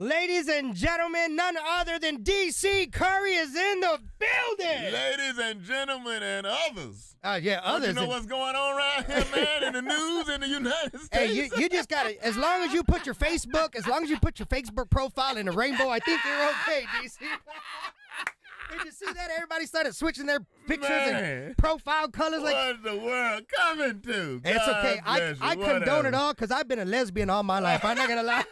Ladies and gentlemen, none other than D.C. Curry is in the building. Ladies and gentlemen and others. Yeah, others. Don't you know what's going on around here, man, in the news in the United States? Hey, you just got to, as long as you put your Facebook profile in the rainbow, I think you're okay, D.C. Did you see that? Everybody started switching their pictures and profile colors. What's the world coming to? It's okay. I condone it all because I've been a lesbian all my life. I'm not going to lie.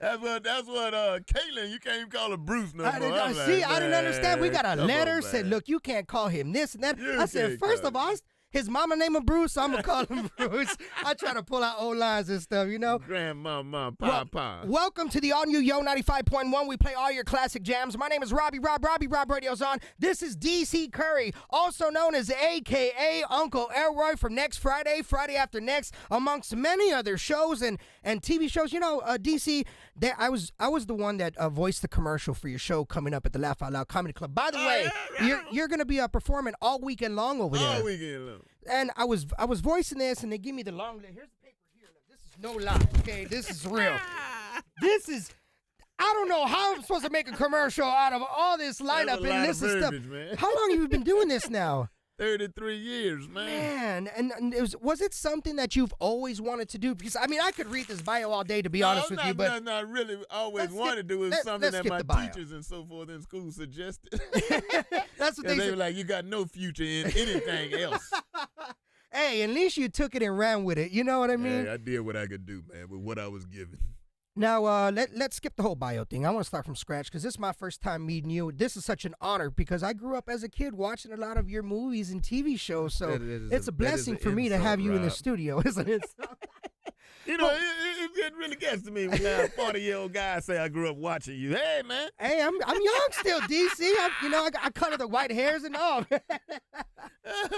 That's what Caitlin, you can't even call her Bruce no more. I didn't understand. We got a letter said, look, you can't call him this and that. I said, first of all, his mama named him Bruce, so I'm going to call him Bruce. I try to pull out old lines and stuff, you know. Grandmama, Papa. Welcome to the all-new Yo 95.1. We play all your classic jams. My name is Robbie. Rob Radio's on. This is D.C. Curry, also known as A.K.A. Uncle Elroy from next Friday, Friday After Next, amongst many other shows and TV shows. You know, D.C., I was the one that voiced the commercial for your show coming up at the Laugh Out Loud Comedy Club. By the way, you're going to be performing all weekend long over there. All weekend long. And I was voicing this, and they give me the long list. Here's the paper here. Look, this is no lie, okay? This is real. I don't know how I'm supposed to make a commercial out of all this lineup and this and stuff. Man. How long have you been doing this now? 33 years, man. And was it something that you've always wanted to do? Because, I mean, I could read this bio all day, to be honest with you. But not really always wanted to do. It's something that my teachers and so forth in school suggested. That's what they were like, you got no future in anything else. Hey, at least you took it and ran with it. You know what I mean? Hey, I did what I could do, man, with what I was given. Now, let's skip the whole bio thing. I want to start from scratch because this is my first time meeting you. This is such an honor because I grew up as a kid watching a lot of your movies and TV shows, so it's a blessing for me to have you in the studio, isn't it? You know, it really gets to me when a 40-year-old guy say I grew up watching you. Hey, man. Hey, I'm young still, DC. I color the white hairs and all.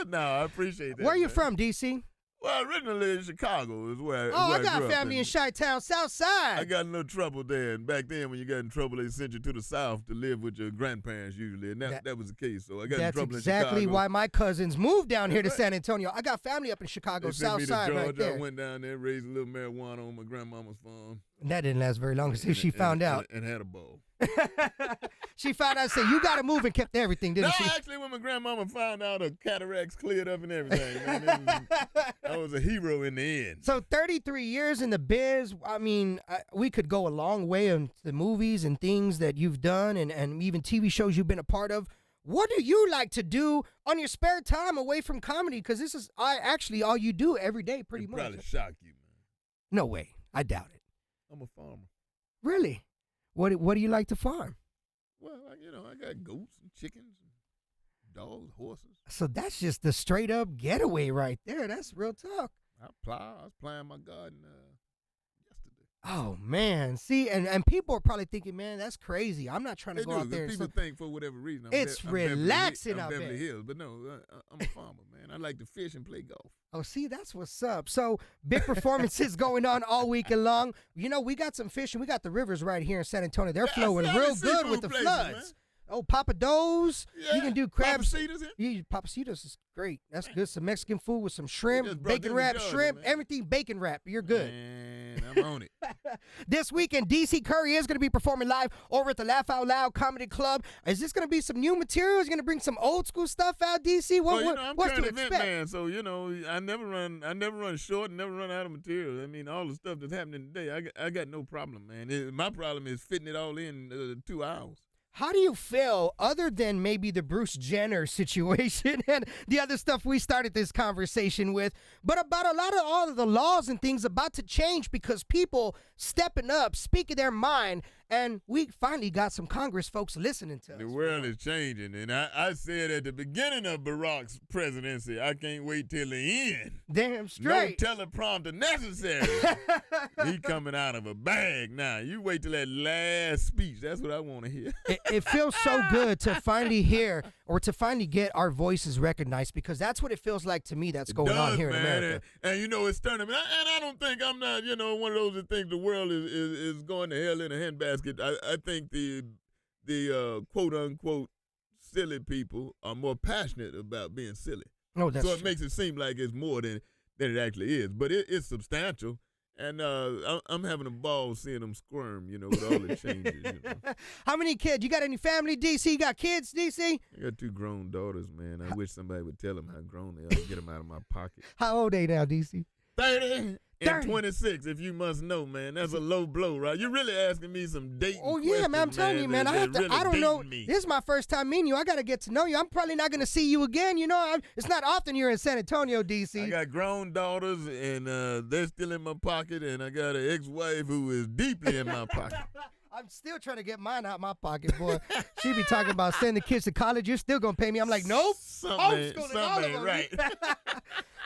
No, I appreciate that. Where are you from, DC? Well, originally in Chicago is where I got family in Chi-Town, South Side. I got in a little trouble there, and back then when you got in trouble, they sent you to the South to live with your grandparents usually, and that was the case. So I got in trouble in Chicago. That's exactly why my cousins moved down here to San Antonio. I got family up in Chicago, South Side, right there. I went down there, raised a little marijuana on my grandmama's farm. And that didn't last very long until she found out. And had a ball. She found out and said, you got to move and kept everything, didn't she? No, actually, when my grandmama found out her cataracts cleared up and everything, man, I was a hero in the end. So 33 years in the biz, I mean, we could go a long way in the movies and things that you've done and even TV shows you've been a part of. What do you like to do on your spare time away from comedy? Because this is actually all you do every day pretty much. Probably shock you, man. No way. I doubt it. I'm a farmer. Really? What do you like to farm? Well, I got goats and chickens and dogs, horses. So that's just the straight up getaway right there. That's real talk. I was plowing my garden yesterday. Oh, man. See, and people are probably thinking, man, that's crazy. I'm not trying to go out there. People think for whatever reason. It's relaxing out there. Beverly Hills, but no, I'm a farmer, man. I like to fish and play golf. Oh, see, that's what's up. So, big performances going on all weekend long. You know, we got some fishing. We got the rivers right here in San Antonio. They're flowing real good with the floods. Man. Oh, Papados. Yeah. You can do crabs. Papacitos is great. That's good. Some Mexican food with some shrimp, bacon wrap, shrimp, everything bacon wrap. You're good. Man, I'm on it. This weekend, D.C. Curry is going to be performing live over at the Laugh Out Loud Comedy Club. Is this going to be some new material? Is going to bring some old school stuff out, D.C.? I'm current event man, so I never run short and never run out of material. I mean, all the stuff that's happening today, I got no problem, man. My problem is fitting it all in 2 hours. How do you feel, other than maybe the Bruce Jenner situation and the other stuff we started this conversation with, but about all of the laws and things about to change because people stepping up, speaking their mind, and we finally got some Congress folks listening to us. The world is changing, and I said at the beginning of Barack's presidency, I can't wait till the end. Damn straight. No teleprompter necessary. He coming out of a bag now. You wait till that last speech. That's what I want to hear. It feels so good to finally hear or to finally get our voices recognized because that's what it feels like to me that's going on here in America. And it's turning. And I don't think I'm not, one of those that think the world is going to hell in a handbasket. I think the quote-unquote silly people are more passionate about being silly. Oh, that's so it true. makes it seem like it's more than it actually is. But it's substantial. And I'm having a ball seeing them squirm, with all the changes. How many kids? You got any family, DC? You got kids, DC? I got 2 grown daughters, man. I wish somebody would tell them how grown they are and get them out of my pocket. How old are they now, DC? 30 and 26, if you must know, man. That's a low blow, right? You're really asking me some dating yeah, man. I'm telling you, man. I don't know. Me. This is my first time meeting you. I got to get to know you. I'm probably not going to see you again. It's not often you're in San Antonio, DC. I got grown daughters, and they're still in my pocket, and I got an ex-wife who is deeply in my pocket. I'm still trying to get mine out of my pocket, boy. She be talking about sending the kids to college. You're still going to pay me. I'm like, nope. Something right.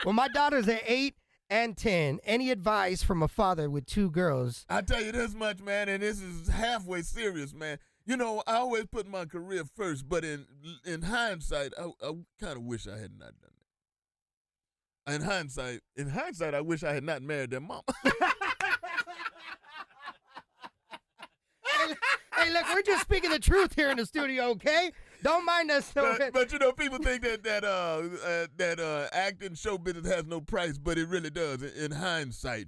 Well, my daughters are 8 and 10. Any advice from a father with 2 girls? I tell you this much, man, and this is halfway serious, man. I always put my career first, but in hindsight, I kind of wish I had not done that. In hindsight, I wish I had not married their mama. Hey, look, we're just speaking the truth here in the studio, okay? Don't mind us. But people think that acting show business has no price, but it really does. In hindsight,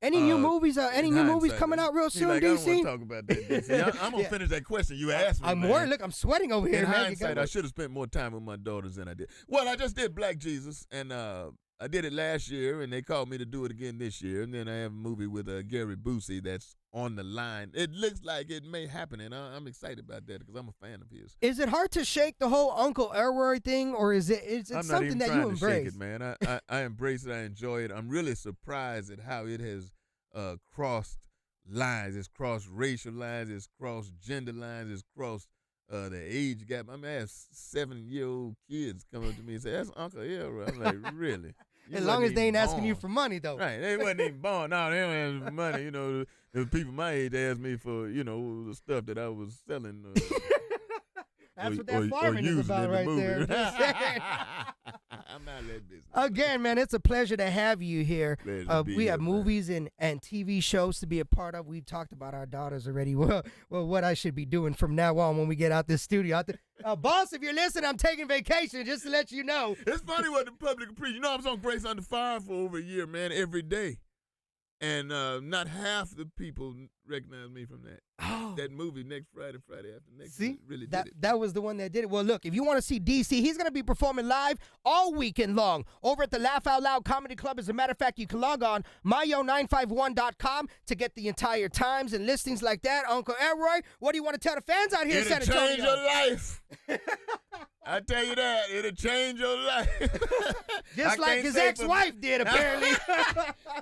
Any new movies? Any new movies coming out real soon, DC? I don't want to talk about that, DC. I'm gonna finish that question you asked me. I'm worried. Look, I'm sweating over here. In hindsight, I should have spent more time with my daughters than I did. Well, I just did Black Jesus, and I did it last year, and they called me to do it again this year. And then I have a movie with Gary Busey that's on the line. It looks like it may happen, and I'm excited about that because I'm a fan of his. Is it hard to shake the whole Uncle Elroy thing, or is it something that you embrace? I'm not even trying to shake it, man. I embrace it. I enjoy it. I'm really surprised at how it has crossed lines. It's crossed racial lines. It's crossed gender lines. It's crossed the age gap. I have 7-year-old kids come up to me and say, "That's Uncle Elroy." I'm like, really? As long as they ain't asking you for money, though. Right. They wasn't even born. No, they don't have money. The people my age asked me for, the stuff that I was selling. That's what that farming is about right there. I'm not that business. Again, man, it's a pleasure to have you here. We have movies and TV shows to be a part of. We've talked about our daughters already. Well, what I should be doing from now on when we get out this studio. Boss, if you're listening, I'm taking vacation, just to let you know. It's funny what the public appreciates. I was on Grace Under Fire for over a year, man, every day. And not half the people recognize me from that. Oh. That movie, Next Friday After Next. See, really did it. That was the one that did it. Well, look, if you want to see DC, he's going to be performing live all weekend long over at the Laugh Out Loud Comedy Club. As a matter of fact, you can log on mayo951.com to get the entire times and listings like that. Uncle Elroy, what do you want to tell the fans out here in San Antonio? It'll change your life. I tell you that. It'll change your life. Just like his ex-wife did, apparently.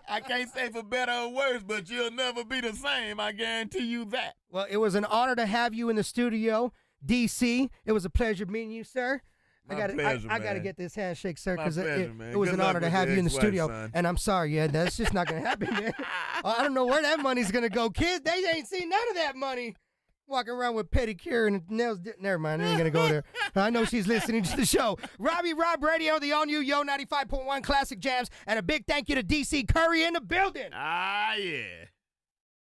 I can't say for better or worse, but you'll never be the same. I guarantee you that. Well, it was an honor to have you in the studio, DC. It was a pleasure meeting you, sir. I got to get this handshake, sir, because it was an honor to have you in the studio. Son. And I'm sorry, that's just not going to happen, man. I don't know where that money's going to go. Kids, they ain't seen none of that money. Walking around with pedicure and nails. Never mind, I ain't going to go there. I know she's listening to the show. Robbie Rob Radio, the all-new Yo 95.1 Classic Jams, and a big thank you to DC Curry in the building. Ah, yeah.